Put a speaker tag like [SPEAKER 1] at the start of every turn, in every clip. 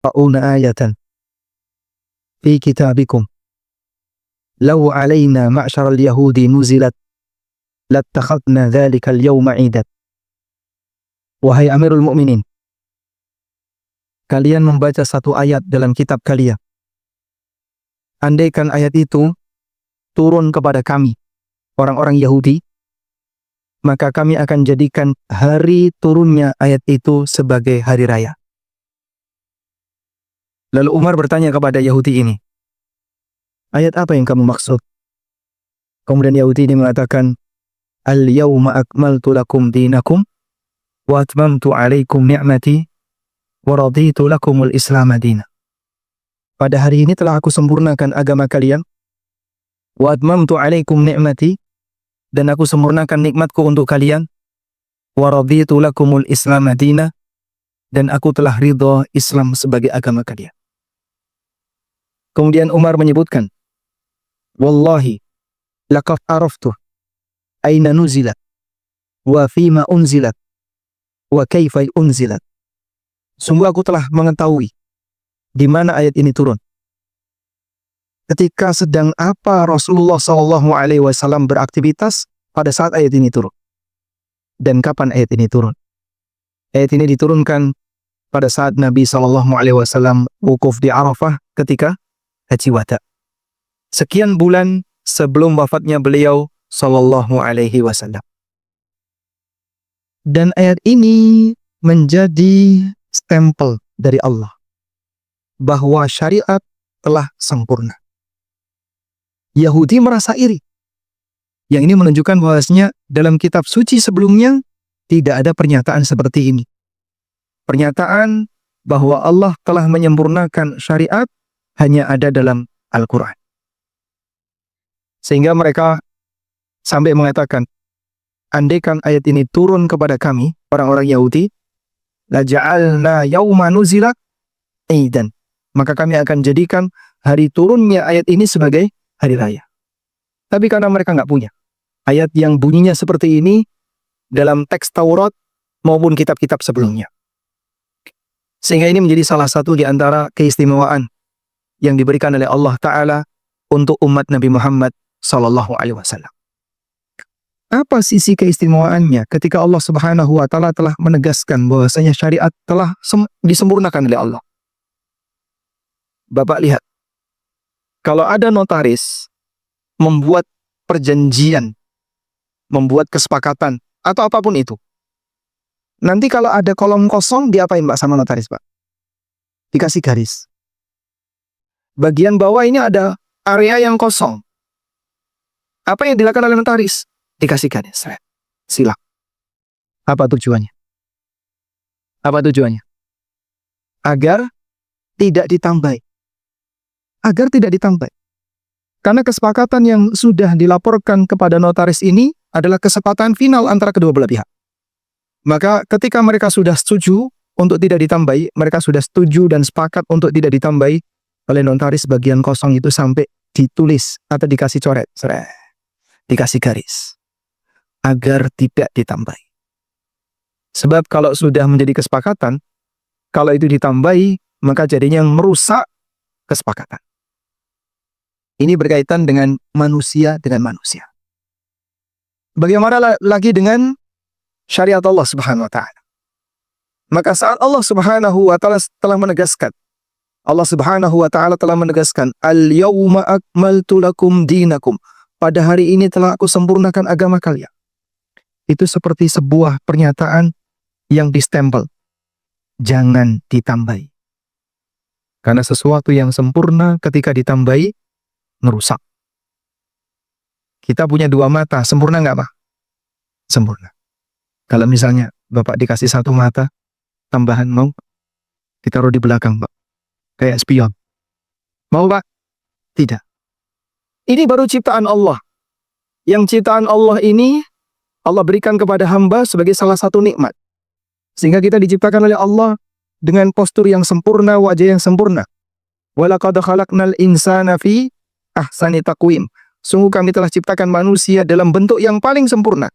[SPEAKER 1] Qa'una ayatan fi kitabikum law alaina ma'syaral yahudi nuzilat lattakhadna dhalikal yawma 'idan. Wahai Amirul Mukminin, kalian membaca satu ayat dalam kitab kalian. Andaikan ayat itu turun kepada kami, orang-orang Yahudi, maka kami akan jadikan hari turunnya ayat itu sebagai hari raya. Lalu Umar bertanya kepada Yahudi ini, ayat apa yang kamu maksud? Kemudian Yahudi ini mengatakan, Al-yawma akmaltu lakum dinakum wa atmamtu alaikum ni'mati wa raditu lakumul islam madina. Pada hari ini telah aku sempurnakan agama kalian, wa atmamtu alaikum ni'mati, dan aku sempurnakan nikmatku untuk kalian, wa raditu lakumul islam madina, dan aku telah ridha Islam sebagai agama kalian. Kemudian Umar menyebutkan, Wallahi laqad araftu aina nuzilat wa fima unzilat wa kaifa unzilat. Sungguh aku telah mengetahui di mana ayat ini turun, ketika sedang apa Rasulullah SAW beraktivitas pada saat ayat ini turun, dan kapan ayat ini turun. Ayat ini diturunkan pada saat Nabi SAW wukuf di Arafah ketika Haji Wada, sekian bulan sebelum wafatnya beliau SAW. Dan ayat ini menjadi stempel dari Allah bahwa syariat telah sempurna. Yahudi merasa iri. Yang ini menunjukkan bahwasanya dalam kitab suci sebelumnya tidak ada pernyataan seperti ini. Pernyataan bahwa Allah telah menyempurnakan syariat hanya ada dalam Al-Quran. Sehingga mereka sampai mengatakan, andaikan ayat ini turun kepada kami, orang-orang Yahudi, la ja'alna yawma nuzilat aidan, maka kami akan jadikan hari turunnya ayat ini sebagai hari raya. Tapi karena mereka nggak punya ayat yang bunyinya seperti ini dalam teks Taurat maupun kitab-kitab sebelumnya, sehingga ini menjadi salah satu di antara keistimewaan yang diberikan oleh Allah Ta'ala untuk umat Nabi Muhammad SAW. Apa sisi keistimewaannya ketika Allah Subhanahu wa Ta'ala telah menegaskan bahwasanya syariat telah disempurnakan oleh Allah? Bapak lihat, kalau ada notaris membuat perjanjian, membuat kesepakatan, atau apapun itu, nanti kalau ada kolom kosong, diapain Pak sama notaris Pak? Dikasih garis. Bagian bawah ini ada area yang kosong. Apa yang dilakukan oleh notaris? Dikasih garis. Silang. Apa tujuannya? Apa tujuannya? Agar tidak ditambahi. Agar tidak ditambahi. Karena kesepakatan yang sudah dilaporkan kepada notaris ini adalah kesepakatan final antara kedua belah pihak. Maka ketika mereka sudah setuju untuk tidak ditambahi, mereka sudah setuju dan sepakat untuk tidak ditambahi, oleh notaris bagian kosong itu sampai ditulis atau dikasih coret, dikasih garis, agar tidak ditambahi. Sebab kalau sudah menjadi kesepakatan, kalau itu ditambahi, maka jadinya merusak kesepakatan. Ini berkaitan dengan manusia dengan manusia. Bagaimana lagi dengan syariat Allah Subhanahu wa Ta'ala? Maka saat Allah Subhanahu wa Ta'ala telah menegaskan, Allah Subhanahu wa Ta'ala telah menegaskan, Al-yawma akmaltu lakum dinakum, pada hari ini telah aku sempurnakan agama kalian. Itu seperti sebuah pernyataan yang distempel, jangan ditambahi. Karena sesuatu yang sempurna ketika ditambahi, merusak. Kita punya dua mata, sempurna nggak Pak? Sempurna. Kalau misalnya Bapak dikasih satu mata, tambahan mau ditaruh di belakang Pak, kayak spion. Mau Pak? Tidak. Ini baru ciptaan Allah. Yang ciptaan Allah ini, Allah berikan kepada hamba sebagai salah satu nikmat. Sehingga kita diciptakan oleh Allah dengan postur yang sempurna, wajah yang sempurna. Walaqad khalaqnal insana fi ahsani taqwim. Sungguh kami telah ciptakan manusia dalam bentuk yang paling sempurna.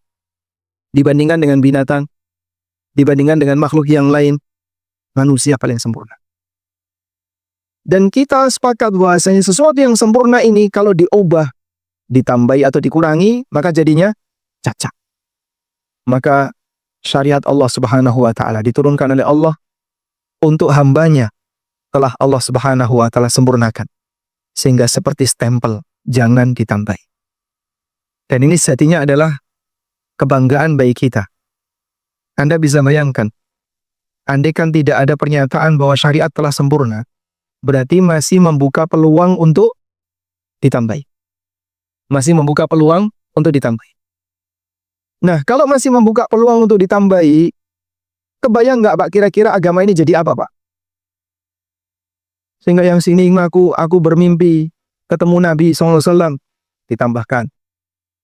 [SPEAKER 1] Dibandingkan dengan binatang, dibandingkan dengan makhluk yang lain, manusia paling sempurna. Dan kita sepakat bahwasanya sesuatu yang sempurna ini kalau diubah, ditambahi atau dikurangi, maka jadinya cacat. Maka syariat Allah Subhanahu wa taala diturunkan oleh Allah untuk hambanya telah Allah Subhanahu wa taala sempurnakan. Sehingga seperti stempel, jangan ditambahi. Dan ini sejatinya adalah kebanggaan bagi kita. Anda bisa bayangkan, andaikan tidak ada pernyataan bahwa syariat telah sempurna, berarti masih membuka peluang untuk ditambahi. Masih membuka peluang untuk ditambahi. Nah, kalau masih membuka peluang untuk ditambahi, kebayang nggak Pak kira-kira agama ini jadi apa Pak? Sehingga yang sini ngaku, aku bermimpi ketemu Nabi SAW, ditambahkan.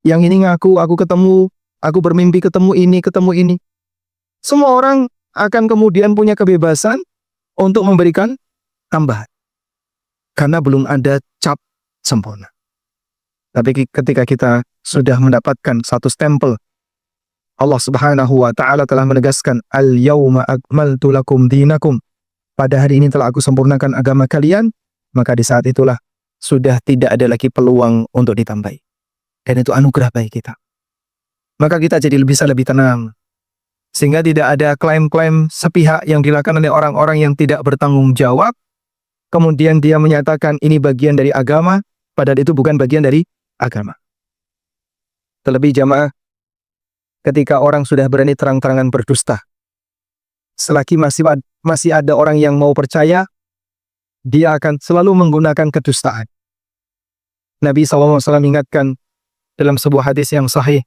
[SPEAKER 1] Yang ini ngaku, aku bermimpi ketemu ini. Semua orang akan kemudian punya kebebasan untuk memberikan tambahan. Karena belum ada cap sempurna. Tapi ketika kita sudah mendapatkan satu stempel, Allah Subhanahu wa taala telah menegaskan, "Al-yauma akmaltu lakum dinakum." Pada hari ini telah aku sempurnakan agama kalian, maka di saat itulah sudah tidak ada lagi peluang untuk ditambahi. Dan itu anugerah bagi kita. Maka kita jadi bisa lebih tenang. Sehingga tidak ada klaim-klaim sepihak yang dilakukan oleh orang-orang yang tidak bertanggung jawab. Kemudian dia menyatakan ini bagian dari agama, padahal itu bukan bagian dari agama. Terlebih jamaah, ketika orang sudah berani terang-terangan berdusta, selagi masih ada orang yang mau percaya, dia akan selalu menggunakan kedustaan. Nabi SAW ingatkan dalam sebuah hadis yang sahih,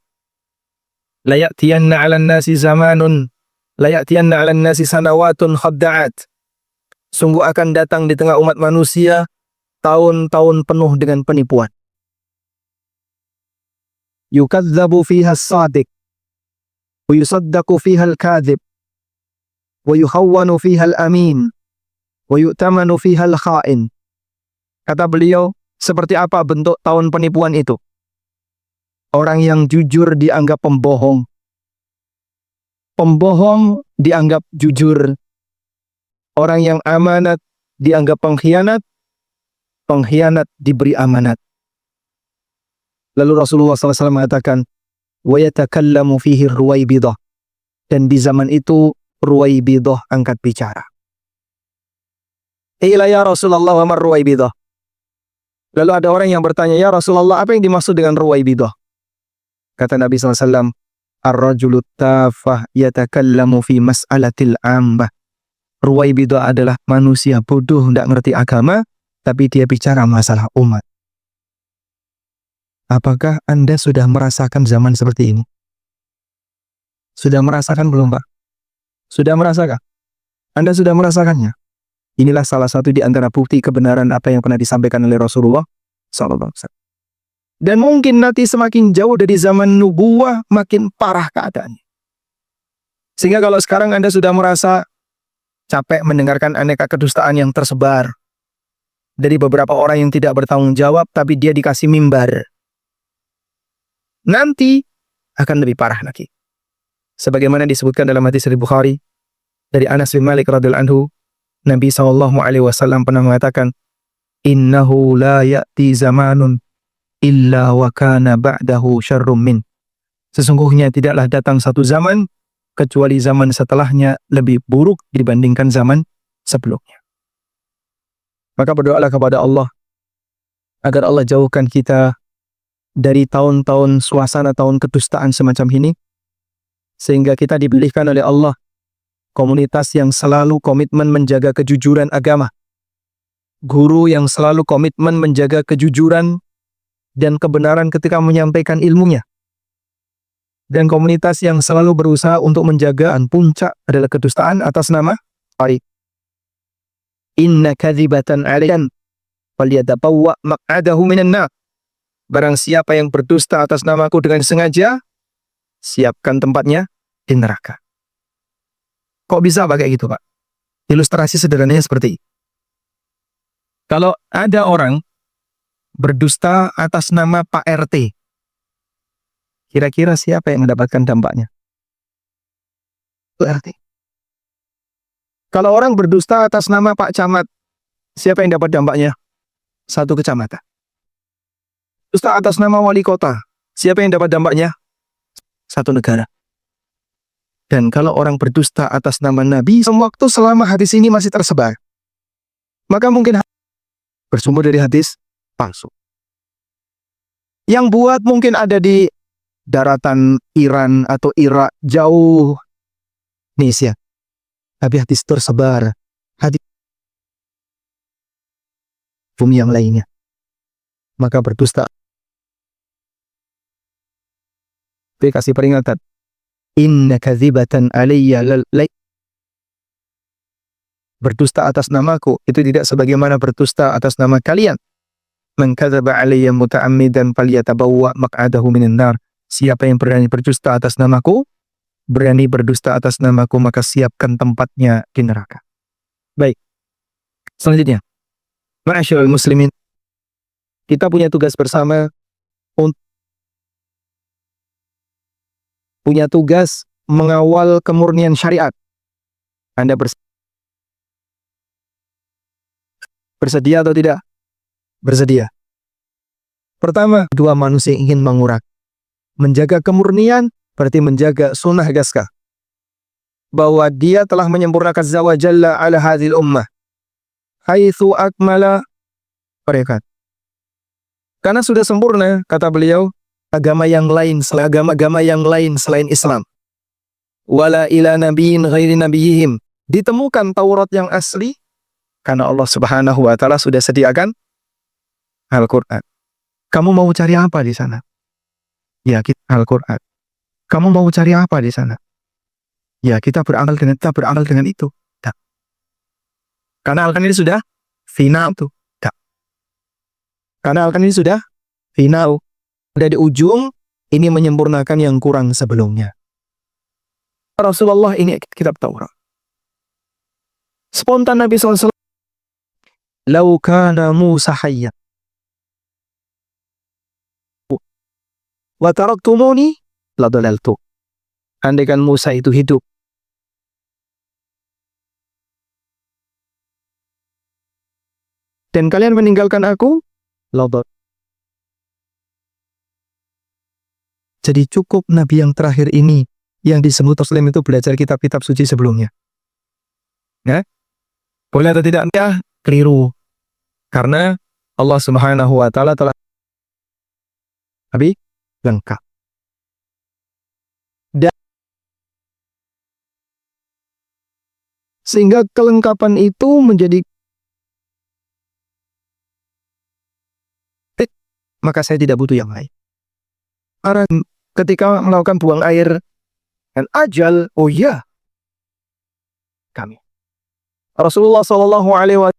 [SPEAKER 1] la ya'tiyanna 'alan nasi zamanun, la ya'tiyanna 'alan nasi sanawatun khadda'at. Sungguh akan datang di tengah umat manusia tahun-tahun penuh dengan penipuan. Yukadzabu fiha as-sadiq, wa yusaddaqu fiha al-kadhib, wa yukhawwanu fiha al-amin, wa yu'tamanu fiha al-kha'in. Kata beliau, seperti apa bentuk tahun penipuan itu? Orang yang jujur dianggap pembohong. Pembohong dianggap jujur. Orang yang amanat dianggap pengkhianat. Pengkhianat diberi amanat. Lalu Rasulullah SAW mengatakan, وَيَتَكَلَّمُ فِيهِ الرُّوَيْبِضَةِ. Dan di zaman itu, Ruwaibidah angkat bicara. Ila ya Rasulullah wa Ruwaibidah. Lalu ada orang yang bertanya, ya Rasulullah, apa yang dimaksud dengan Ruwaibidah? Kata Nabi SAW, Ar-rajulu tafah yatakallamu fi mas'alatil ambah. Ruwaibidah adalah manusia bodoh, tidak ngerti agama, tapi dia bicara masalah umat. Apakah Anda sudah merasakan zaman seperti ini? Sudah merasakan belum, Pak? Sudah merasakan? Anda sudah merasakannya? Inilah salah satu di antara bukti kebenaran apa yang pernah disampaikan oleh Rasulullah SAW. Dan mungkin nanti semakin jauh dari zaman nubuwah, makin parah keadaannya. Sehingga kalau sekarang Anda sudah merasa capek mendengarkan aneka kedustaan yang tersebar dari beberapa orang yang tidak bertanggung jawab, tapi dia dikasih mimbar, nanti akan lebih parah lagi. Sebagaimana disebutkan dalam hadis dari Bukhari dari Anas bin Malik radhiyallahu anhu, Nabi SAW pernah mengatakan, "Innahu la ya'ti zamanun illa wa kana ba'dahu syarrum min." Sesungguhnya tidaklah datang satu zaman kecuali zaman setelahnya lebih buruk dibandingkan zaman sebelumnya. Maka berdoalah kepada Allah agar Allah jauhkan kita dari tahun-tahun suasana tahun kedustaan semacam ini, sehingga kita dipilihkan oleh Allah komunitas yang selalu komitmen menjaga kejujuran agama, guru yang selalu komitmen menjaga kejujuran dan kebenaran ketika menyampaikan ilmunya, dan komunitas yang selalu berusaha untuk menjaga puncak adalah kedustaan atas nama baik. Inna kadzibatan 'aliyan falyatabawwa maq'adahu minan nar. Barang siapa yang berdusta atas namaku dengan sengaja, siapkan tempatnya di neraka. Kok bisa pakai gitu, Pak? Ilustrasi sederhananya seperti ini. Kalau ada orang berdusta atas nama Pak RT, kira-kira siapa yang mendapatkan dampaknya? Pak RT. Kalau orang berdusta atas nama Pak Camat, Siapa yang dapat dampaknya? Satu kecamatan. Dusta atas nama wali kota. Siapa yang dapat dampaknya? Satu negara. Dan kalau orang berdusta atas nama Nabi, sewaktu selama hadis ini masih tersebar, maka mungkin bersumber dari hadis palsu. Yang buat mungkin ada di daratan Iran atau Irak, jauh Indonesia. Tapi hadis tersebar, hadis bumi yang lainnya. Maka berdusta. Kasih peringatan. Inna kadzibatan alayya lal. Berdusta atas namaku itu tidak sebagaimana berdusta atas nama kalian. Man kadzaba alayya muta'ammidan falyatabawwa maq'adahu minan nar. Siapa yang berani berdusta atas namaku, berani berdusta atas namaku, maka siapkan tempatnya di neraka. Baik. Selanjutnya, ma'asyiral muslimin, kita punya tugas bersama untuk punya tugas mengawal kemurnian syariat. Anda bersedia atau tidak? Bersedia. Pertama, dua manusia ingin mengurak. Menjaga kemurnian berarti menjaga sunnah gaskah. Bahwa dia telah menyempurnakan Azza wa Jalla ala hadhil ummah. Haitsu akmala barikat. Karena sudah sempurna, kata beliau, agama yang lain selain Islam. Wala ila nabiyyin ghairi nabiyihim. Ditemukan Taurat yang asli karena Allah Subhanahu wa taala sudah sediakan Al-Qur'an. Kamu mau cari apa di sana? Ya, kita Al-Qur'an. Kamu mau cari apa di sana? Ya, kita beramal dengan itu. Tak. Karena Al-Qur'an ini sudah final tuh. Tak. Karena Al-Qur'an ini sudah final. Udah di ujung, ini menyempurnakan yang kurang sebelumnya. Rasulullah ini kitab Taurat. Spontan Nabi SAW. Lau kana Musa hayya. Wa taraktumuni la dalaltu. Andaikan Musa itu hidup, dan kalian meninggalkan aku, la dal. Jadi cukup Nabi yang terakhir ini yang disebut Muslim itu belajar kitab-kitab suci sebelumnya. Ya? Boleh atau tidak? Ya, keliru. Karena Allah Subhanahu wa taala telah lengkap. Dan sehingga kelengkapan itu menjadi maka saya tidak butuh yang lain. Orang ketika melakukan buang air dan ajal, oh ya, kami. Rasulullah SAW,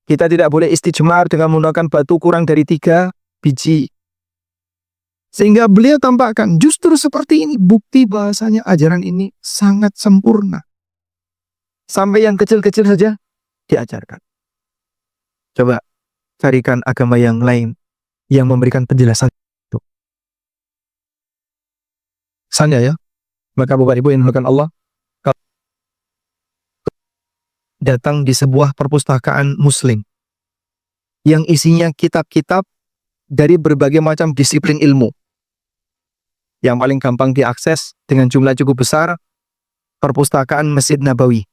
[SPEAKER 1] kita tidak boleh istijmar dengan menggunakan batu kurang dari 3 biji. Sehingga beliau tampakkan justru seperti ini bukti bahasanya ajaran ini sangat sempurna. Sampai yang kecil-kecil saja diajarkan. Coba carikan agama yang lain yang memberikan penjelasan itu. Misalnya ya, maka Bapak Ibu yang dimuliakan Allah, datang di sebuah perpustakaan muslim yang isinya kitab-kitab dari berbagai macam disiplin ilmu. Yang paling gampang diakses dengan jumlah cukup besar, perpustakaan Masjid Nabawi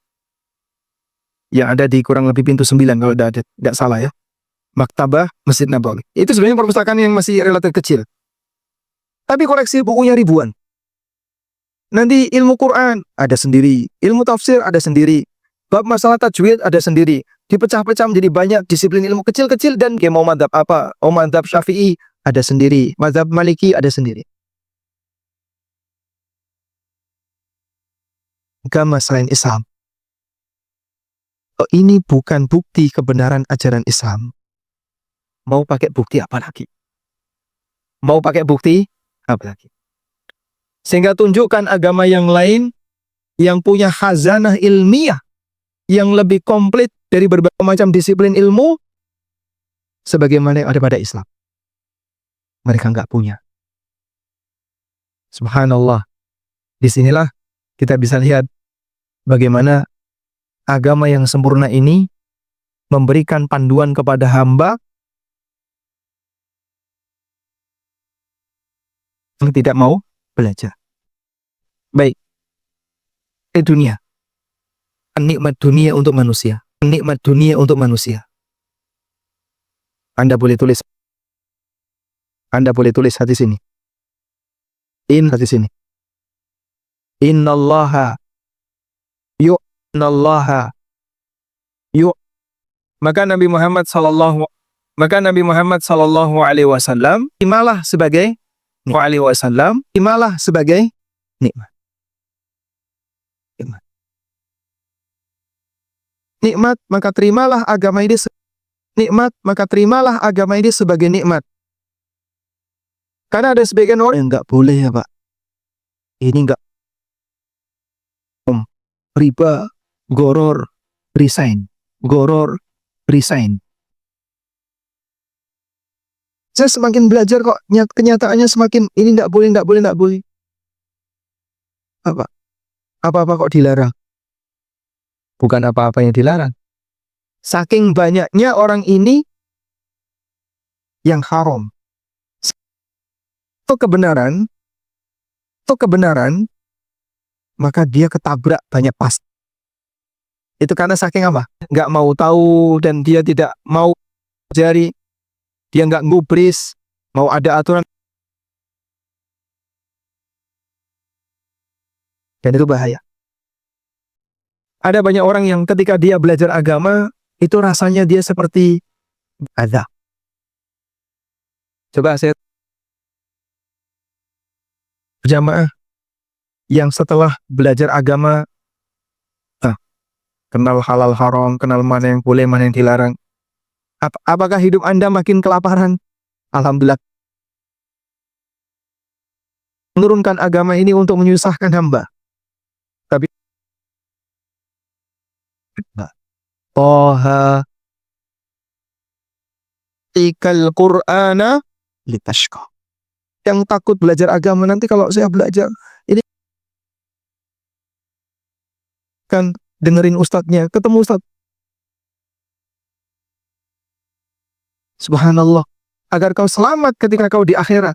[SPEAKER 1] yang ada di kurang lebih pintu 9 kalau tidak salah ya. Maktabah Masjid Nabawi. Itu sebenarnya perpustakaan yang masih relatif kecil. Tapi koleksi bukunya ribuan. Nanti ilmu Quran ada sendiri, ilmu tafsir ada sendiri, bab masalah tajwid ada sendiri, dipecah-pecah menjadi banyak disiplin ilmu kecil-kecil, dan mau madzhab apa? Oh, madzhab Syafi'i ada sendiri, madzhab Maliki ada sendiri. Agama selain Islam. Oh, ini bukan bukti kebenaran ajaran Islam. Mau pakai bukti apa lagi? Mau pakai bukti apa lagi? Sehingga tunjukkan agama yang lain yang punya khazanah ilmiah yang lebih komplit dari berbagai macam disiplin ilmu sebagaimana yang ada pada Islam. Mereka nggak punya. Subhanallah. Disinilah kita bisa lihat bagaimana agama yang sempurna ini memberikan panduan kepada hamba yang tidak mau belajar. Baik, dunia. Nikmat dunia untuk manusia. Nikmat dunia untuk manusia. Anda boleh tulis hadis ini. Hadis ini. Innallaha Maka Nabi Muhammad sallallahu alaihi wasallam imalah sebagai nikmat. Nikmat, maka terimalah agama ini sebagai nikmat. Karena ada sebagian orang yang nggak boleh ya Pak. Ini nggak riba, goror, resign. Saya semakin belajar kok kenyataannya semakin ini nggak boleh. Apa kok dilarang? Bukan apa-apa yang dilarang. Saking banyaknya orang ini yang haram. Itu kebenaran, maka dia ketabrak banyak pas. Itu karena saking apa? Nggak mau tahu dan dia tidak mau pelajari, dia nggak ngubris, mau ada aturan. Dan itu bahaya. Ada banyak orang yang ketika dia belajar agama, itu rasanya dia seperti ada. Coba saya berjamaah yang setelah belajar agama, kenal halal haram, kenal mana yang boleh, mana yang dilarang. Apakah hidup Anda makin kelaparan? Alhamdulillah. Menurunkan agama ini untuk menyusahkan hamba. Tapi Toha ikal Qur'ana litashqa. Yang takut belajar agama, nanti kalau saya belajar ini kan dengerin ustadznya, ketemu ustadz. Subhanallah, agar kau selamat ketika kau di akhirat.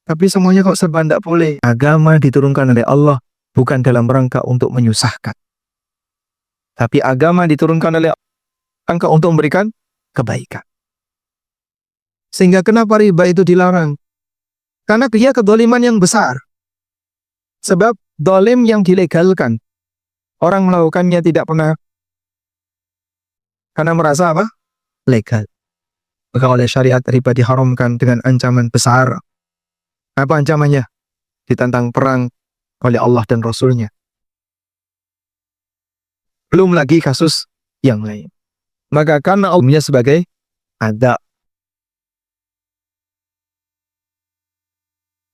[SPEAKER 1] Tapi semuanya kok serba tidak boleh. Agama diturunkan oleh Allah bukan dalam rangka untuk menyusahkan. Tapi agama diturunkan oleh rangka untuk memberikan kebaikan. Sehingga kenapa riba itu dilarang? Karena dia kedoliman yang besar. Sebab dolim yang dilegalkan, orang melakukannya tidak pernah karena merasa apa? Legal. Maka oleh syariat riba diharamkan dengan ancaman besar. Apa ancamannya? Ditantang perang oleh Allah dan Rasulnya. Belum lagi kasus yang lain. Maka karena umumnya sebagai ada.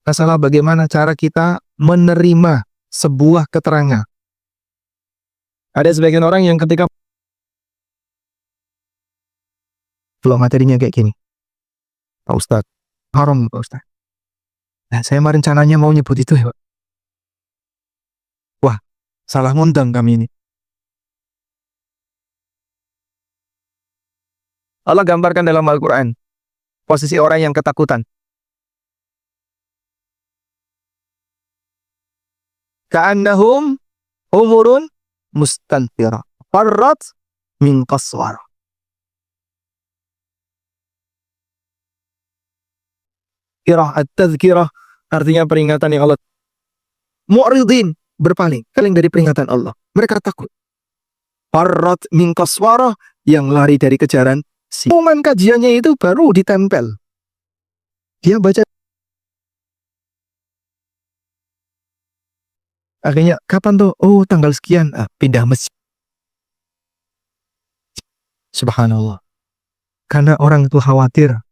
[SPEAKER 1] Masalah bagaimana cara kita menerima sebuah keterangan. Ada sebagian orang yang ketika belum materinya kayak gini. Pak Ustadz, haram Pak Ustadz. Nah, saya rencananya mau nyebut itu ya Pak. Wah, salah ngundang kami ini. Allah gambarkan dalam Al-Quran posisi orang yang ketakutan. Ka'annahum umurun mustanfira farrat min qaswar. Kirah at-tazkirah artinya peringatan yang Allah. Mu'ridin, berpaling, paling dari peringatan Allah. Mereka takut. Farrat min qaswara, yang lari dari kejaran si. Pengumuman kajiannya itu baru ditempel. Dia baca. Akhirnya, kapan tuh? Oh, tanggal sekian. Pindah masjid. Subhanallah. Karena orang itu khawatir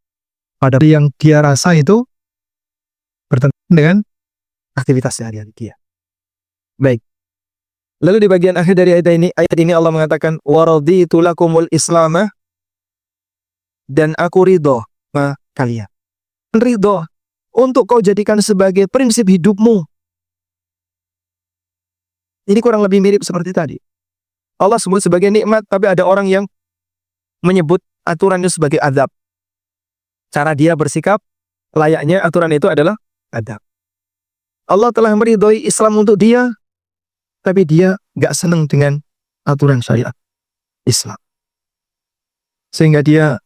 [SPEAKER 1] pada yang dia rasa itu bertentangan dengan aktivitas sehari-hari dia. Baik. Lalu di bagian akhir dari ayat ini Allah mengatakan, "Waraditu lakumul Islamah," dan aku ridho sama kalian. Ridho untuk kau jadikan sebagai prinsip hidupmu. Ini kurang lebih mirip seperti tadi. Allah sebut sebagai nikmat, tapi ada orang yang menyebut aturan itu sebagai adab. Cara dia bersikap, layaknya aturan itu adalah adab. Allah telah meridhoi Islam untuk dia, tapi dia gak senang dengan aturan syariat Islam. Sehingga dia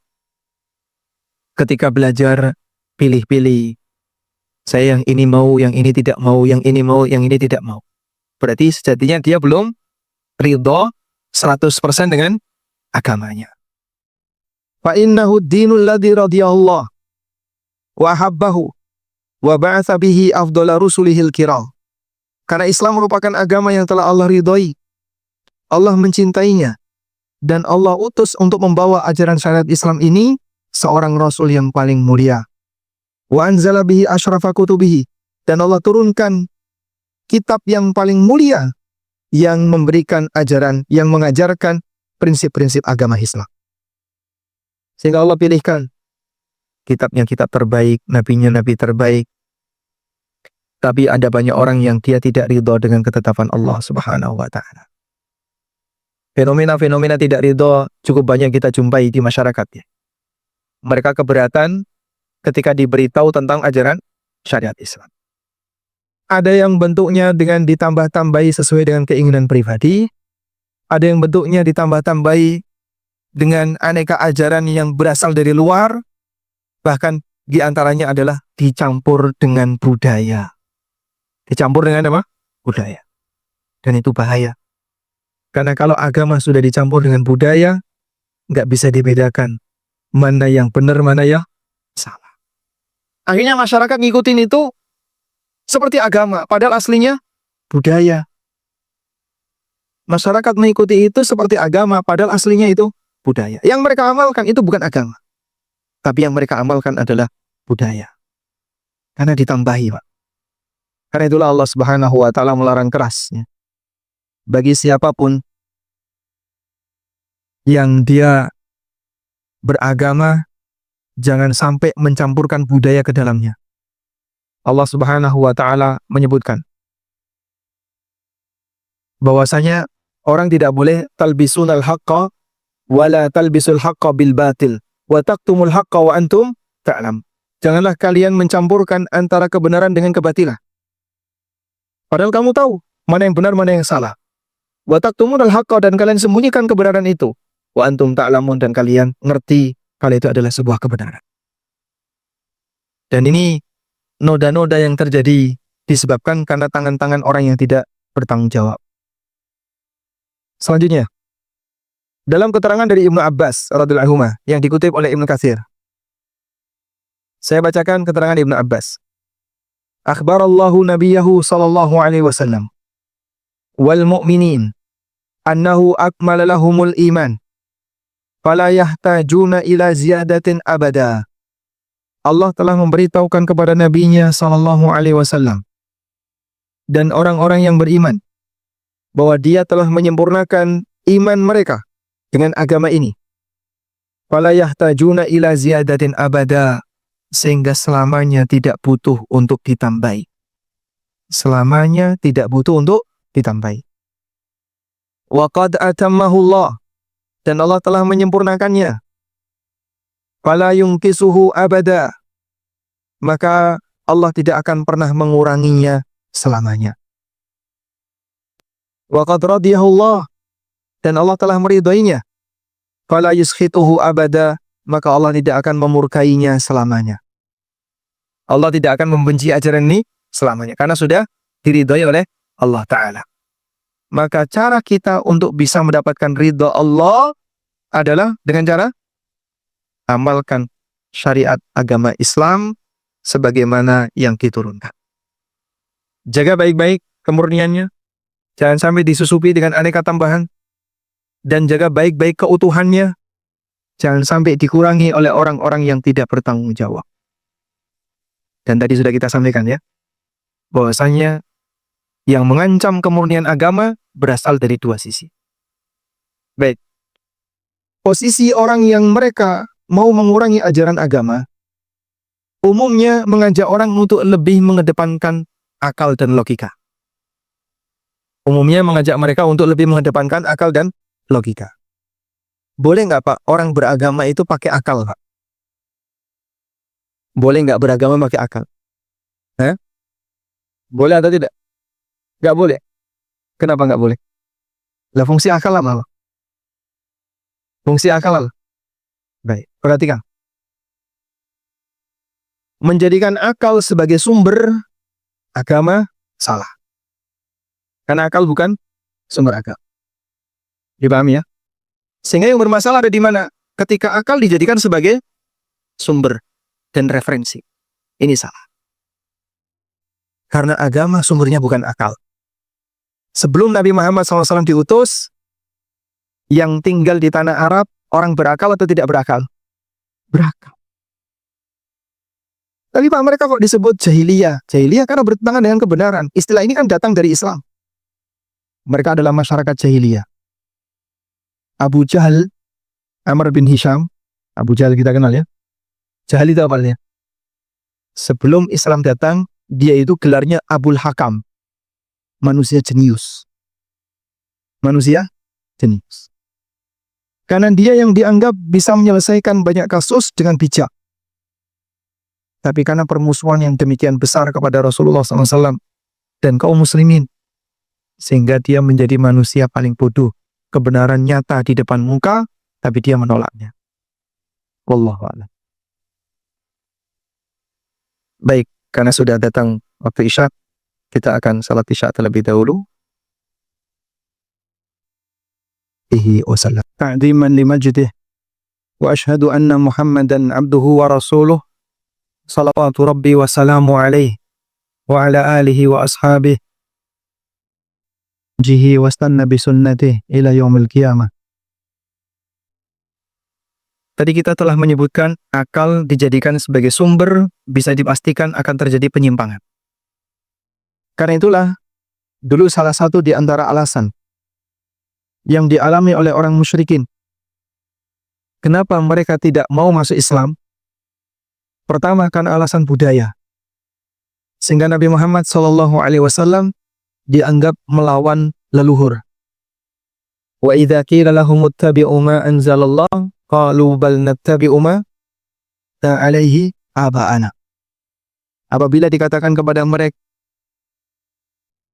[SPEAKER 1] ketika belajar pilih-pilih. Saya yang ini mau, yang ini tidak mau, yang ini mau, yang ini tidak mau. Berarti sejatinya dia belum ridho 100% dengan agamanya. Fa innahu dinul ladzi radiyallahu wa habbahu wa ba'atsa bihi afdhala rusulihil kiram. Karena Islam merupakan agama yang telah Allah ridhoi. Allah mencintainya dan Allah utus untuk membawa ajaran syariat Islam ini seorang rasul yang paling mulia. Wa anzala bihi asyrafa kutubihi, dan Allah turunkan kitab yang paling mulia yang memberikan ajaran, yang mengajarkan prinsip-prinsip agama Islam. Sehingga Allah pilihkan kitabnya kitab terbaik, nabinya nabi terbaik. Tapi ada banyak orang yang dia tidak ridho dengan ketetapan Allah Subhanahu wa taala. Fenomena-fenomena tidak ridho cukup banyak kita jumpai di masyarakat ya. Mereka keberatan ketika diberitahu tentang ajaran syariat Islam. Ada yang bentuknya dengan ditambah-tambahi sesuai dengan keinginan pribadi. Ada yang bentuknya ditambah-tambahi dengan aneka ajaran yang berasal dari luar. Bahkan di antaranya adalah dicampur dengan budaya. Dicampur dengan apa? Budaya. Dan itu bahaya. Karena kalau agama sudah dicampur dengan budaya, nggak bisa dibedakan mana yang benar, mana yang salah. Akhirnya masyarakat ngikutin itu seperti agama, padahal aslinya budaya. Masyarakat mengikuti itu seperti agama, padahal aslinya itu budaya. Yang mereka amalkan itu bukan agama, tapi yang mereka amalkan adalah budaya. Karena ditambahi, Pak. Karena itulah Allah Subhanahu wa taala melarang kerasnya bagi siapapun yang dia beragama, jangan sampai mencampurkan budaya ke dalamnya. Allah Subhanahu wa taala menyebutkan bahwasanya orang tidak boleh talbisunal haqqa wala talbisul haqqa bil batil wa taqtumul haqqa wa antum ta'lam. Janganlah kalian mencampurkan antara kebenaran dengan kebatilan. Padahal kamu tahu mana yang benar, mana yang salah. Wa taqtumul haqqa, dan kalian sembunyikan kebenaran itu. Wa antum ta'lamun, dan kalian ngerti kalau itu adalah sebuah kebenaran. Dan ini noda-noda yang terjadi disebabkan karena tangan-tangan orang yang tidak bertanggung jawab. Selanjutnya, dalam keterangan dari Ibnu Abbas radhiyallahu anhu yang dikutip oleh Ibnu Katsir, saya bacakan keterangan Ibnu Abbas. Akhbarallahu nabiyahu sallallahu alaihi wasallam wal mu'minin annahu akmala lahumul iman fala yahtajuna ila ziyadatin abada. Allah telah memberitahukan kepada nabinya sallallahu alaihi wasallam dan orang-orang yang beriman bahwa dia telah menyempurnakan iman mereka dengan agama ini. Fala yahtajuna ila ziyadatin abada, sehingga selamanya tidak butuh untuk ditambahi. Selamanya tidak butuh untuk ditambahi. Wa qad atammahu Allah, dan Allah telah menyempurnakannya. Fala yungkisuhu abada, maka Allah tidak akan pernah menguranginya selamanya. Wa qad radiyahu Allah, dan Allah telah meridhoinya. Fala yuskhituhu abada, maka Allah tidak akan memurkainya selamanya. Allah tidak akan membenci ajaran ini selamanya, karena sudah diridhoi oleh Allah Ta'ala. Maka cara kita untuk bisa mendapatkan ridho Allah adalah dengan cara amalkan syariat agama Islam sebagaimana yang diturunkan. Jaga baik-baik kemurniannya, jangan sampai disusupi dengan aneka tambahan, dan jaga baik-baik keutuhannya, jangan sampai dikurangi oleh orang-orang yang tidak bertanggung jawab. Dan tadi sudah kita sampaikan ya, bahwasanya yang mengancam kemurnian agama berasal dari dua sisi. Baik, posisi orang yang mereka mau mengurangi ajaran agama, umumnya mengajak orang untuk lebih mengedepankan akal dan logika. Umumnya mengajak mereka untuk lebih mengedepankan akal dan logika. Boleh nggak Pak, orang beragama itu pakai akal Pak? Boleh nggak beragama pakai akal? Hah? Boleh atau tidak? Nggak boleh. Kenapa nggak boleh? Lah fungsi akal apa Pak? Fungsi akal apa? Baik, perhatikan. Menjadikan akal sebagai sumber agama salah. Karena akal bukan sumber agama. Dipahami ya? Sehingga yang bermasalah ada di mana? Ketika akal dijadikan sebagai sumber dan referensi. Ini salah. Karena agama sumbernya bukan akal. Sebelum Nabi Muhammad SAW diutus, yang tinggal di tanah Arab, orang berakal atau tidak berakal? Berakal. Tapi Pak, mereka kok disebut jahiliyah? Jahiliyah karena bertentangan dengan kebenaran. Istilah ini kan datang dari Islam. Mereka adalah masyarakat jahiliyah. Abu Jahal, Amr bin Hisham, Abu Jahal kita kenal ya. Jahal itu apalnya? Sebelum Islam datang, dia itu gelarnya Abul Hakam. Manusia jenius. Manusia jenius. Karena dia yang dianggap bisa menyelesaikan banyak kasus dengan bijak. Tapi karena permusuhan yang demikian besar kepada Rasulullah SAW dan kaum muslimin, sehingga dia menjadi manusia paling bodoh. Kebenaran nyata di depan muka, tapi dia menolaknya. Wallahu a'lam. Baik, karena sudah datang waktu Isya, kita akan salat Isya terlebih dahulu. Ta'ziman limajidih wa ashhadu anna Muhammadan abduhu wa rasuluh salawatu rabbi wa salamu alaihi wa ala alihi wa ashabih jihi wa stanna bisunnatih ila yaumil qiyamah. Tadi kita telah menyebutkan akal dijadikan sebagai sumber, bisa dipastikan akan terjadi penyimpangan. Karena itulah, dulu salah satu di antara alasan yang dialami oleh orang musyrikin, kenapa mereka tidak mau masuk Islam? Pertama, karena alasan budaya. Sehingga Nabi Muhammad SAW dianggap melawan leluhur. Wa idza qila lahum ittabi'u ma anzalallah qalu bal nattabi'u ma alaihi aba'ana. Apabila dikatakan kepada mereka,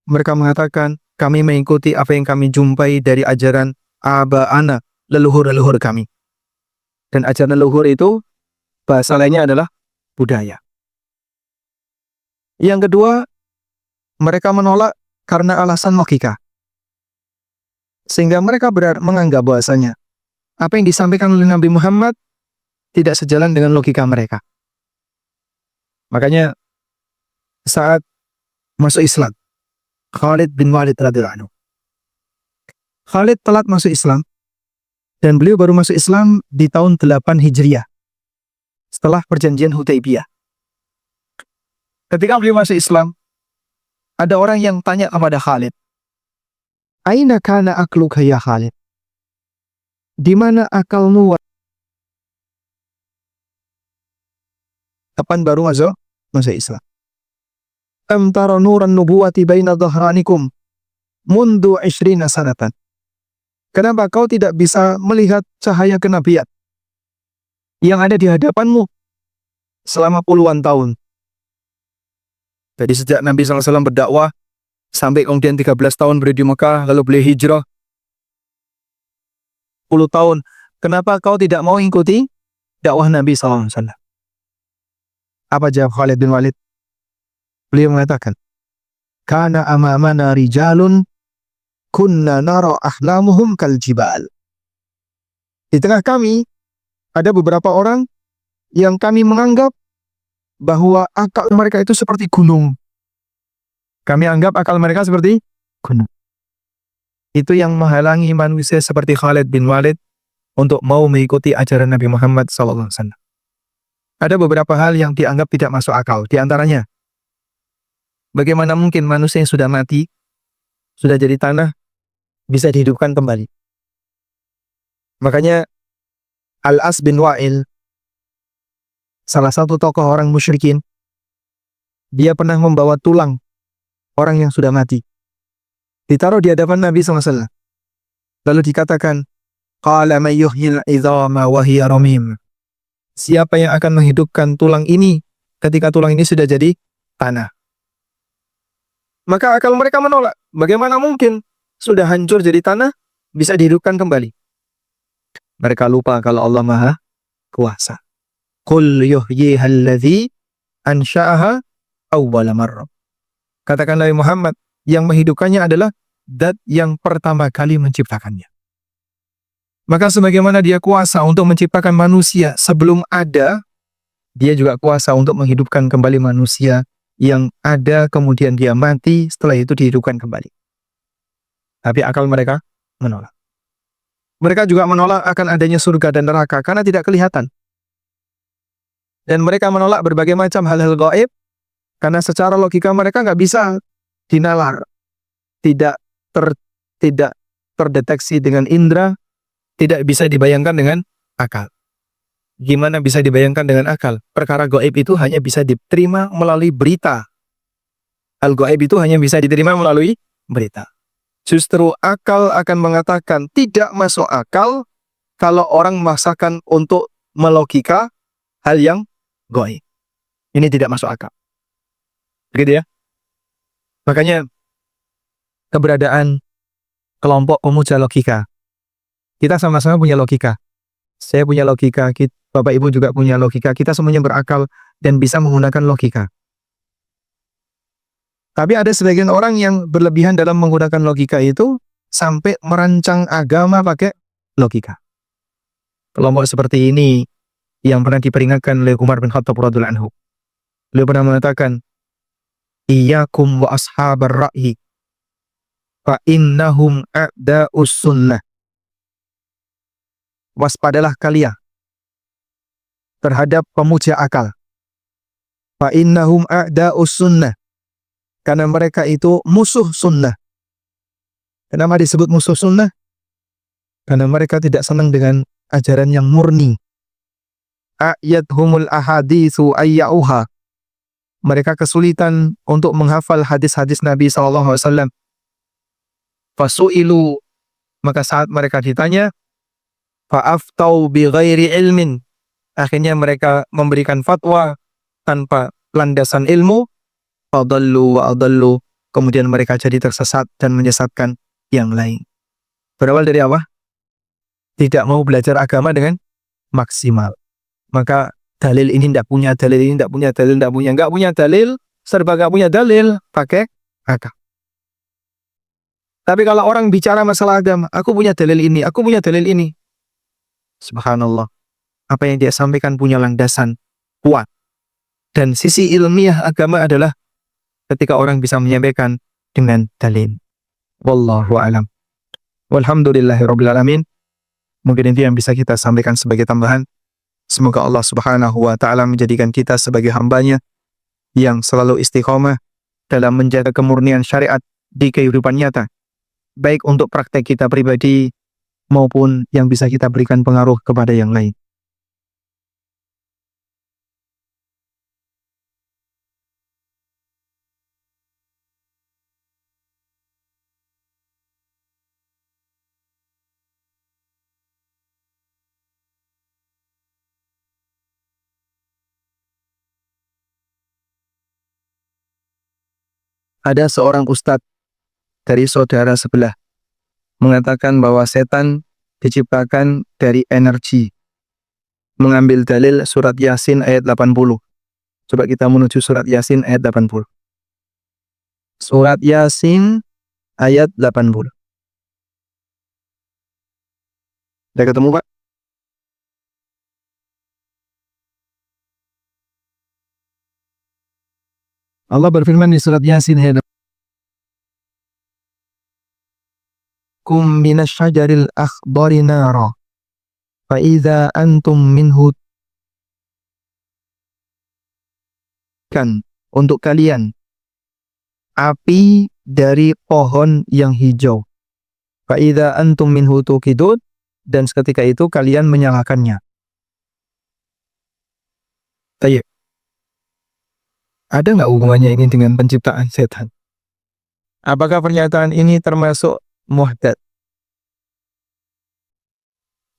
[SPEAKER 1] mereka mengatakan, kami mengikuti apa yang kami jumpai dari ajaran aba'ana, leluhur-leluhur kami. Dan ajaran leluhur itu bahasa lainnya adalah budaya. Yang kedua, mereka menolak karena alasan logika. Sehingga mereka menganggap bahasanya apa yang disampaikan oleh Nabi Muhammad tidak sejalan dengan logika mereka. Makanya saat masuk Islam, Khalid bin Walid radhiyallahu anhu. Khalid telat masuk Islam dan beliau baru masuk Islam di tahun 8 Hijriah setelah perjanjian Hudaybiyah. Ketika beliau masuk Islam, ada orang yang tanya kepada Khalid, "Aina kana akluka ya Khalid?" Di mana akalmu? Kapan baru masuk Islam? Am tara nuran nubuwati baina dhahranikum mundu 20 sanatan. Kenapa kau tidak bisa melihat cahaya kenabian yang ada di hadapanmu selama puluhan tahun? Jadi sejak Nabi SAW berdakwah sampai kemudian 13 tahun beliau di Mekah, lalu beliau hijrah 10 tahun. Kenapa kau tidak mau ikuti dakwah Nabi SAW? Apa jawab Khalid bin Walid? Beliau mengatakan, Kana amamana rijalun kunna nara ahlamuhum kal jibal. Di tengah kami ada beberapa orang yang kami menganggap bahwa akal mereka itu seperti gunung. Kami anggap akal mereka seperti gunung. Itu yang menghalangi manusia seperti Khalid bin Walid untuk mau mengikuti ajaran Nabi Muhammad SAW. Ada beberapa hal yang dianggap tidak masuk akal. Di antaranya, bagaimana mungkin manusia yang sudah mati, sudah jadi tanah, bisa dihidupkan kembali? Makanya Al-As bin Wa'il, salah satu tokoh orang musyrikin, dia pernah membawa tulang orang yang sudah mati, ditaruh di hadapan Nabi SAW. Lalu dikatakan, Qala man yuhyil 'idhama wa hiya ramim. Siapa yang akan menghidupkan tulang ini ketika tulang ini sudah jadi tanah? Maka akal mereka menolak. Bagaimana mungkin sudah hancur jadi tanah bisa dihidupkan kembali? Mereka lupa kalau Allah Maha Kuasa. Qul yuhyiha alladzi ansha'aha awwala marrah. Katakan Nabi Muhammad, yang menghidupkannya adalah zat yang pertama kali menciptakannya. Maka sebagaimana dia kuasa untuk menciptakan manusia sebelum ada, dia juga kuasa untuk menghidupkan kembali manusia yang ada kemudian dia mati, setelah itu dihidupkan kembali. Tapi akal mereka menolak. Mereka juga menolak akan adanya surga dan neraka karena tidak kelihatan. Dan mereka menolak berbagai macam hal-hal gaib karena secara logika mereka nggak bisa dinalar. Tidak terdeteksi dengan indera, tidak bisa dibayangkan dengan akal. Gimana bisa dibayangkan dengan akal? Perkara gaib itu hanya bisa diterima melalui berita. Hal gaib itu hanya bisa diterima melalui berita. Justru akal akan mengatakan tidak masuk akal kalau orang memaksakan untuk melogika hal yang gaib. Ini tidak masuk akal. Begitu ya? Makanya keberadaan kelompok pemuja logika. Kita sama-sama punya logika. Saya punya logika, Bapak Ibu juga punya logika. Kita semuanya berakal dan bisa menggunakan logika. Tapi ada sebagian orang yang berlebihan dalam menggunakan logika itu sampai merancang agama pakai logika. Kelompok seperti ini yang pernah diperingatkan oleh Umar bin Khattab radhiyallahu anhu. Beliau pernah mengatakan, "Iyyakum wa ashabar ra'yi fa innahum a'da'us sunnah." Waspadalah kalian terhadap pemuja akal. Fa innahum a'da'us sunnah. Karena mereka itu musuh sunnah. Kenapa disebut musuh sunnah? Karena mereka tidak senang dengan ajaran yang murni. A'yadhumul ahaditsu ayyauha. Mereka kesulitan untuk menghafal hadis-hadis Nabi SAW. Fasu'ilu, maka saat mereka ditanya, fa'aftau bi ghairi ilmin. Akhirnya mereka memberikan fatwa tanpa landasan ilmu. Fadallu wa adallu. Kemudian mereka jadi tersesat dan menyesatkan yang lain. Berawal dari apa? Tidak mau belajar agama dengan maksimal. Maka dalil ini tidak punya, dalil ini tidak punya, dalil tidak punya. Nggak punya dalil, serba nggak punya dalil, pakai akal. Tapi kalau orang bicara masalah agama, aku punya dalil ini, aku punya dalil ini. Subhanallah. Apa yang dia sampaikan punya landasan kuat. Dan sisi ilmiah agama adalah ketika orang bisa menyampaikan dengan dalil. Wallahu a'lam. Walhamdulillahirabbil alamin. Mungkin itu yang bisa kita sampaikan sebagai tambahan. Semoga Allah Subhanahu wa taala menjadikan kita sebagai hamba-Nya yang selalu istiqomah dalam menjaga kemurnian syariat di kehidupan nyata, baik untuk praktek kita pribadi maupun yang bisa kita berikan pengaruh kepada yang lain. Ada seorang ustadz dari saudara sebelah mengatakan bahwa setan diciptakan dari energi. Mengambil dalil surat Yasin ayat 80. Coba kita menuju surat Yasin ayat 80. Surat Yasin ayat 80. Sudah ketemu, Pak? Allah berfirman di surat Yasin ayat kum minasyajaril akhdari nara fa idza antum minhu, kan untuk kalian api dari pohon yang hijau. Fa idza antum minhu tuqidun, dan seketika itu kalian menyalakannya. Baik. Ada nggak hubungannya ini dengan penciptaan setan? Apakah pernyataan ini termasuk muhdath?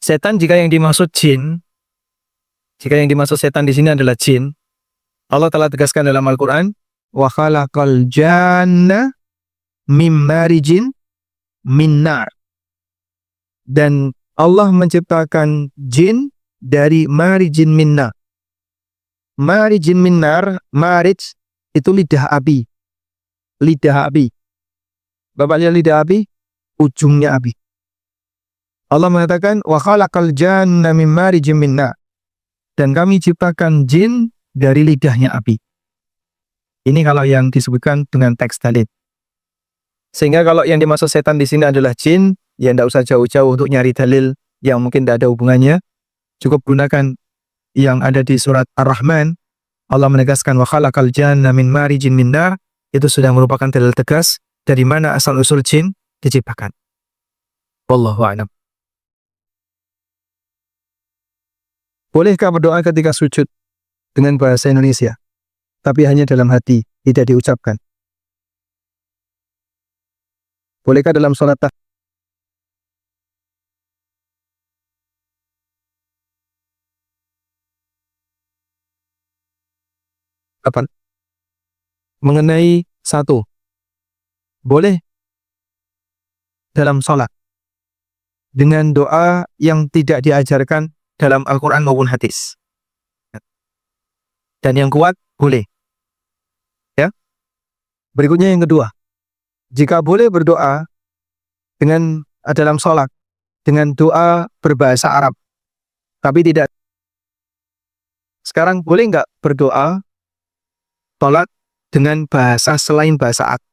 [SPEAKER 1] Setan jika yang dimaksud setan di sini adalah jin, Allah telah tegaskan dalam Al-Quran, wa khalaqal janna mim marijin min nar. Dan Allah menciptakan jin dari marijin min nar. Marijin min nar, marij itu lidah api. Lidah api. Bapaknya lidah api, ujungnya api. Allah mengatakan, wa khalaqal janna mim marijin min nar. Dan kami ciptakan jin dari lidahnya api. Ini kalau yang disebutkan dengan teks dalil. Sehingga kalau yang dimaksud setan di sini adalah jin, ya tidak usah jauh-jauh untuk nyari dalil yang mungkin tidak ada hubungannya. Cukup gunakan yang ada di surat Ar-Rahman. Allah menegaskan wa khalaqal janna min marijin min nar. Itu sudah merupakan dalil tegas dari mana asal usul jin diciptakan. Wallahu a'lam. Bolehkah berdoa ketika sujud dengan bahasa Indonesia, tapi hanya dalam hati, tidak diucapkan? Bolehkah dalam sholat apa? Mengenai satu, boleh dalam sholat dengan doa yang tidak diajarkan dalam Al-Quran maupun hadis. Dan yang kuat, boleh. Ya. Berikutnya yang kedua, jika boleh berdoa dengan dalam sholat dengan doa berbahasa Arab, tapi tidak. Sekarang boleh nggak berdoa sholat dengan bahasa selain bahasa Arab?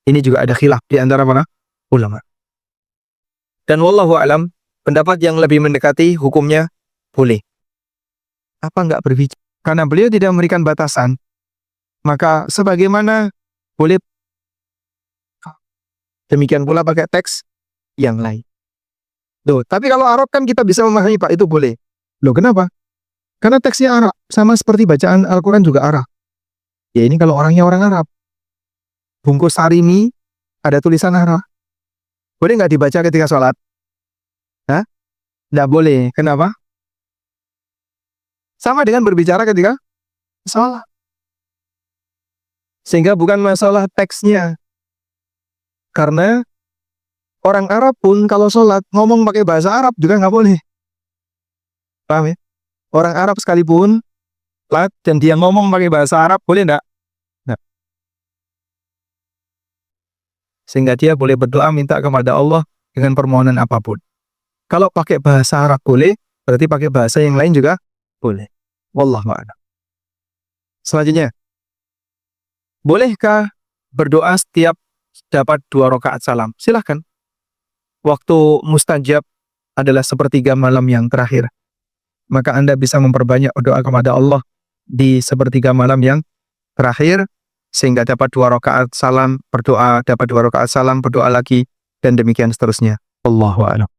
[SPEAKER 1] Ini juga ada khilaf di antara para ulama. Dan wallahu alam, pendapat yang lebih mendekati hukumnya boleh. Apa nggak berbicara? Karena beliau tidak memberikan batasan, maka sebagaimana boleh, demikian pula pakai teks yang lain. Loh, tapi kalau Arab kan kita bisa memahami, Pak, itu boleh. Loh, kenapa? Karena teksnya Arab, sama seperti bacaan Al-Quran juga Arab. Ya ini kalau orangnya orang Arab. Bungkus Sarimi ada tulisan Arab. Boleh nggak dibaca ketika sholat? Hah? Nggak boleh. Kenapa? Sama dengan berbicara ketika sholat. Sehingga bukan masalah teksnya. Karena orang Arab pun kalau sholat ngomong pakai bahasa Arab juga nggak boleh. Paham ya? Orang Arab sekalipun sholat dan dia ngomong pakai bahasa Arab, boleh nggak? Nah. Sehingga dia boleh berdoa minta kepada Allah dengan permohonan apapun. Kalau pakai bahasa Arab boleh, berarti pakai bahasa yang lain juga boleh. Wallahu a'lam. Selanjutnya, bolehkah berdoa setiap dapat 2 rakaat salam? Silahkan. Waktu mustajab adalah sepertiga malam yang terakhir. Maka Anda bisa memperbanyak doa kepada Allah di sepertiga malam yang terakhir, sehingga dapat 2 rakaat salam, berdoa, dapat 2 rakaat salam, berdoa lagi, dan demikian seterusnya. Wallahu a'lam.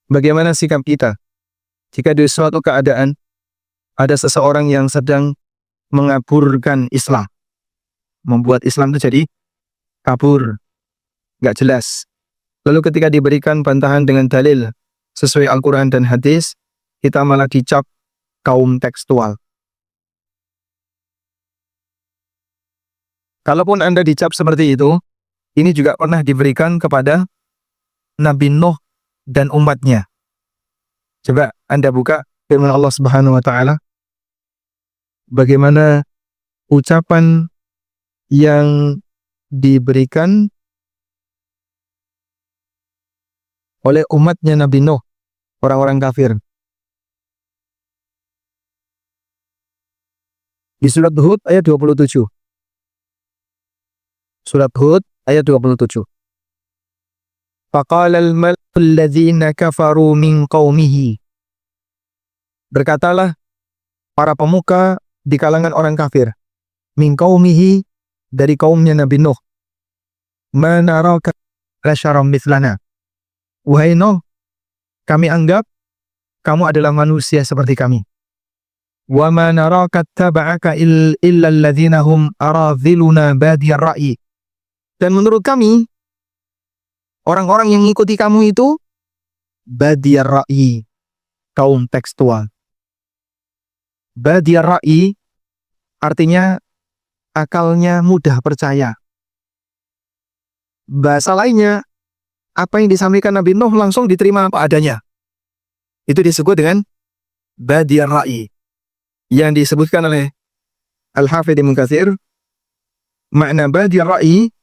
[SPEAKER 1] Bagaimana sikap kita jika di suatu keadaan ada seseorang yang sedang mengaburkan Islam, membuat Islam itu jadi kabur, nggak jelas. Lalu ketika diberikan bantahan dengan dalil sesuai Al-Quran dan hadis, kita malah dicap kaum tekstual. Kalaupun Anda dicap seperti itu, ini juga pernah diberikan kepada Nabi Nuh dan umatnya. Coba Anda buka firman Allah Subhanahu wa taala, bagaimana ucapan yang diberikan oleh umatnya Nabi Nuh, orang-orang kafir. Di surat Hud ayat 27. Surat Hud ayat 27. Faqala al-mala'u alladzina kafaru min qaumihi. Berkatalah para pemuka di kalangan orang kafir, min qaumihi, dari kaumnya Nabi Nuh, ma naraka lasyaram mithlana. Wahai Nuh, kami anggap kamu adalah manusia seperti kami. Wa ma naraka taba'aka illa alladhina hum aradhiluna badiyar ra'yi. Dan menurut kami, orang-orang yang mengikuti kamu itu badiyar ra'yi, kaum tekstual. Badiyar ra'yi artinya akalnya mudah percaya. Bahasa lainnya, apa yang disampaikan Nabi Nuh langsung diterima apa adanya. Itu disebut dengan badiyar ra'yi. Yang disebutkan oleh Al-Hafidh Ibnu Katsir, makna badiyar ra'yi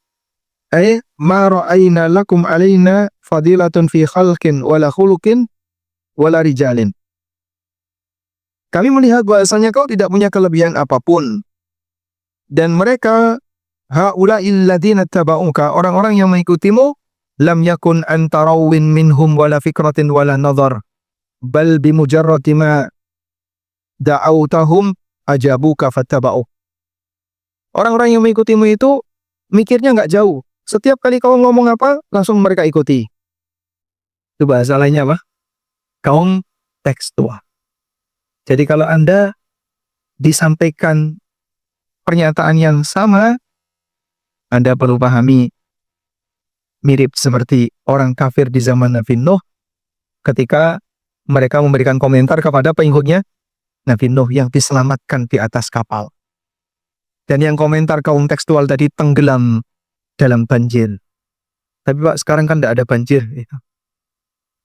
[SPEAKER 1] ay ma ra'ayna lakum alaina fadilatun fi khalqin wala khuluqin wala rijalin. Kami melihat bahasanya kau tidak punya kelebihan apapun. Dan mereka haula'il ladzina tabauka, orang-orang yang mengikutimu, lam yakun antarawin minhum wala fikratin wala nazar, bal bimujarrati ma da'autahum ajabuka fattaba'u. Orang-orang yang mengikutimu itu mikirnya nggak jauh. Setiap kali kau ngomong apa, langsung mereka ikuti. Itu bahasa lainnya apa? Kaum tekstual. Jadi kalau Anda disampaikan pernyataan yang sama, Anda perlu pahami mirip seperti orang kafir di zaman Nabi Nuh ketika mereka memberikan komentar kepada pengikutnya Nabi Nuh yang diselamatkan di atas kapal. Dan yang komentar kaum tekstual tadi tenggelam dalam banjir. Tapi Pak, sekarang kan tidak ada banjir.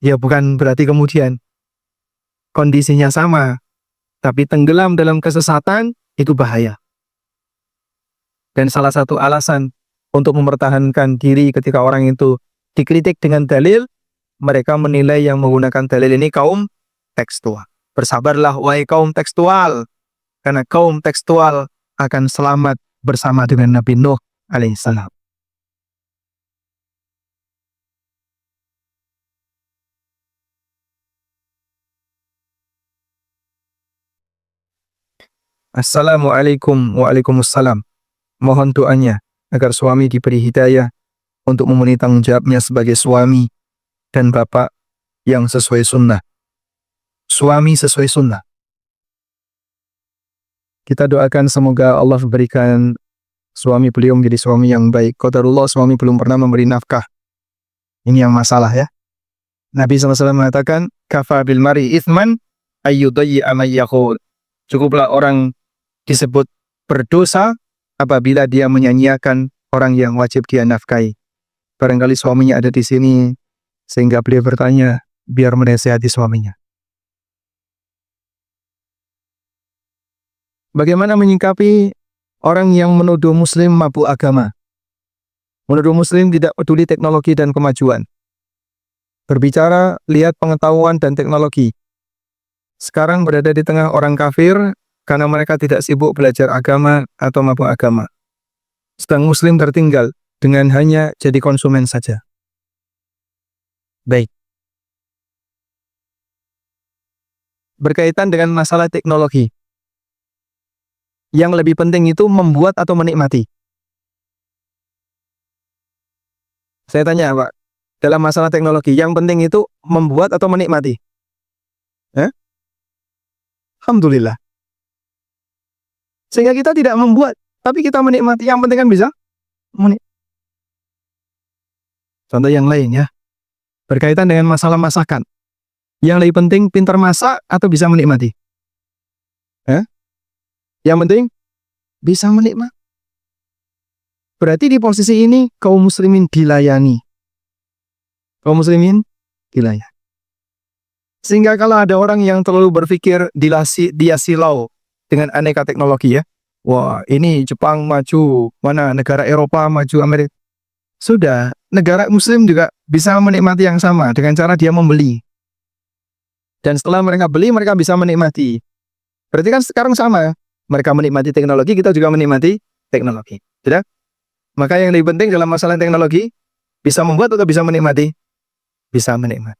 [SPEAKER 1] Ya bukan berarti kemudian kondisinya sama. Tapi tenggelam dalam kesesatan itu bahaya. Dan salah satu alasan untuk mempertahankan diri ketika orang itu dikritik dengan dalil, mereka menilai yang menggunakan dalil ini kaum tekstual. Bersabarlah wahai kaum tekstual, karena kaum tekstual akan selamat bersama dengan Nabi Nuh alaihissalam. Assalamualaikum waalaikumsalam. Mohon doanya agar suami diberi hidayah untuk memenuhi tanggung jawabnya sebagai suami dan bapak yang sesuai sunnah. Suami sesuai sunnah. Kita doakan semoga Allah memberikan suami beliau menjadi suami yang baik. Qadarullah, suami belum pernah memberi nafkah. Ini yang masalah ya. Nabi SAW mengatakan, kafa bil mari ithman ayyudayyi'a may yaqul. Cukuplah orang disebut berdosa apabila dia menyanyiakan orang yang wajib dia nafkahi. Barangkali suaminya ada di sini sehingga beliau bertanya biar menasihati suaminya. Bagaimana menyikapi orang yang menuduh muslim mabuk agama? Menuduh muslim tidak peduli teknologi dan kemajuan. Berbicara, lihat pengetahuan dan teknologi. Sekarang berada di tengah orang kafir karena mereka tidak sibuk belajar agama atau mabuk agama. Sedang muslim tertinggal dengan hanya jadi konsumen saja. Baik. Berkaitan dengan masalah teknologi. Yang lebih penting itu membuat atau menikmati. Saya tanya Pak, dalam masalah teknologi, yang penting itu membuat atau menikmati? Alhamdulillah. Sehingga kita tidak membuat, tapi kita menikmati. Yang penting kan bisa menikmati. Contoh yang lain ya. Berkaitan dengan masalah masakan. Yang lebih penting pintar masak atau bisa menikmati? Yang penting bisa menikmati. Berarti di posisi ini kaum muslimin dilayani. Kaum muslimin dilayani. Sehingga kalau ada orang yang terlalu berpikir dia silau dengan aneka teknologi ya. Wah, ini Jepang maju, mana negara Eropa maju, Amerika. Sudah, negara muslim juga bisa menikmati yang sama dengan cara dia membeli. Dan setelah mereka beli, mereka bisa menikmati. Berarti kan sekarang sama. Mereka menikmati teknologi, kita juga menikmati teknologi. Sudah? Maka yang lebih penting dalam masalah teknologi, bisa membuat atau bisa menikmati? Bisa menikmati.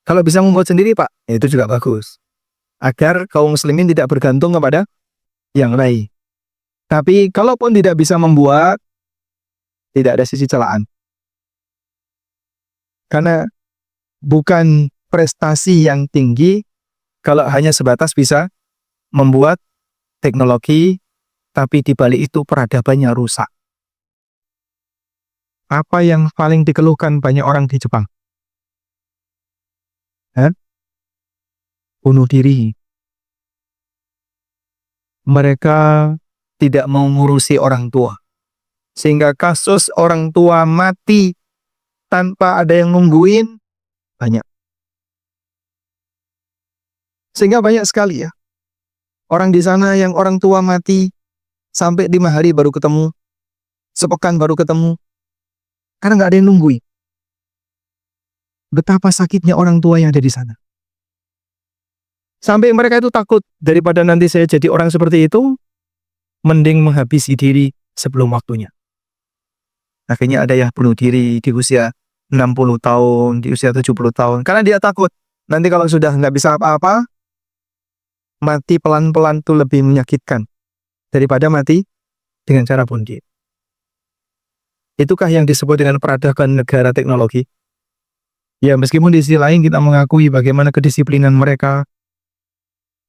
[SPEAKER 1] Kalau bisa membuat sendiri Pak, itu juga bagus. Agar kaum muslimin tidak bergantung kepada yang lain. Tapi kalaupun tidak bisa membuat, tidak ada sisi celaan. Karena bukan prestasi yang tinggi kalau hanya sebatas bisa membuat teknologi, tapi di balik itu peradabannya rusak. Apa yang paling dikeluhkan banyak orang di Jepang? Bunuh diri. Mereka tidak mau ngurusi orang tua. Sehingga kasus orang tua mati tanpa ada yang nungguin, banyak. Sehingga banyak sekali ya. Orang di sana yang orang tua mati, sampai 5 hari baru ketemu, sepekan baru ketemu, karena nggak ada yang nungguin. Betapa sakitnya orang tua yang ada di sana. Sampai mereka itu takut, daripada nanti saya jadi orang seperti itu, mending menghabisi diri sebelum waktunya. Akhirnya ada yang bunuh diri di usia 60 tahun, di usia 70 tahun. Karena dia takut, nanti kalau sudah nggak bisa apa-apa, mati pelan-pelan itu lebih menyakitkan daripada mati dengan cara bunuh diri. Itukah yang disebut dengan peradaban negara teknologi? Ya, meskipun di sisi lain kita mengakui bagaimana kedisiplinan mereka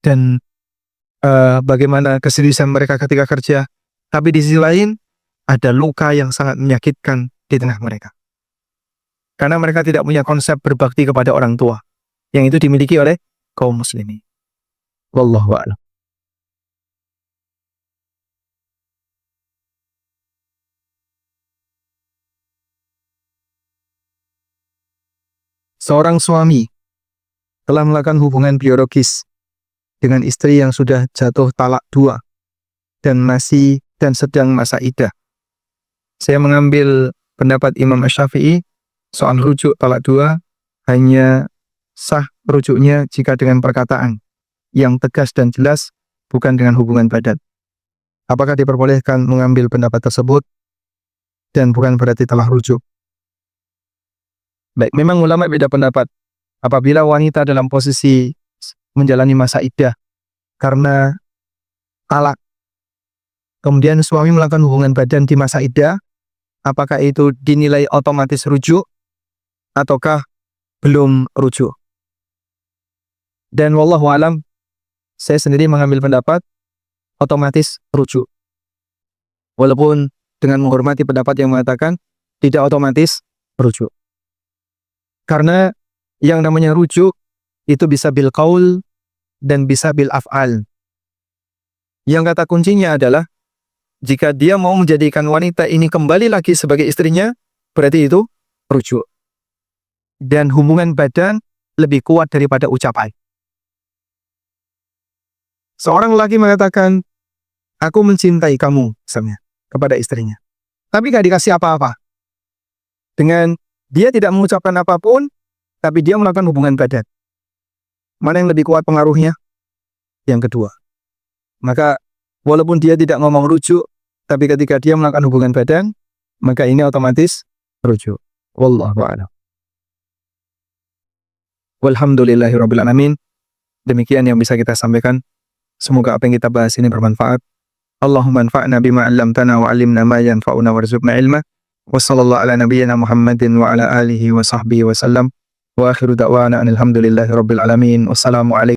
[SPEAKER 1] dan bagaimana keseriusan mereka ketika kerja, tapi di sisi lain ada luka yang sangat menyakitkan di tengah mereka. Karena mereka tidak punya konsep berbakti kepada orang tua, yang itu dimiliki oleh kaum muslimin. Wallahu a'lam. Seorang suami telah melakukan hubungan biologis dengan istri yang sudah jatuh talak 2 dan sedang masa iddah. Saya mengambil pendapat Imam Asy-Syafi'i soal rujuk talak 2 hanya sah rujuknya jika dengan perkataan yang tegas dan jelas, bukan dengan hubungan badan. Apakah diperbolehkan mengambil pendapat tersebut dan bukan berarti telah rujuk? Baik, memang ulama beda pendapat. Apabila wanita dalam posisi menjalani masa iddah karena talak, kemudian suami melakukan hubungan badan di masa iddah, apakah itu dinilai otomatis rujuk ataukah belum rujuk? Dan wallahu alam, saya sendiri mengambil pendapat otomatis rujuk. Walaupun dengan menghormati pendapat yang mengatakan tidak otomatis rujuk. Karena yang namanya rujuk itu bisa bil qaul dan bisa bil af'al. Yang kata kuncinya adalah jika dia mau menjadikan wanita ini kembali lagi sebagai istrinya, berarti itu rujuk. Dan hubungan badan lebih kuat daripada ucapan. Seorang lelaki mengatakan, aku mencintai kamu, misalnya, kepada istrinya. Tapi gak dikasih apa-apa. Dengan dia tidak mengucapkan apapun, tapi dia melakukan hubungan badan. Mana yang lebih kuat pengaruhnya? Yang kedua. Maka, walaupun dia tidak ngomong rujuk, tapi ketika dia melakukan hubungan badan, maka ini otomatis rujuk. Wallahu a'lam. Walhamdulillahirabbil alamin. Demikian yang bisa kita sampaikan. Semoga apa yang kita bahas ini bermanfaat. Allahumma anfa'na bima 'allamtana wa 'allimna ma yanfa'una warzuqna ilma. Wa sallallahu ala nabiyyina Muhammadin wa ala alihi wa sahbihi wa sallam. Wa akhiru da'wana alhamdulillahi rabbil alamin. Wassalamu alaikum.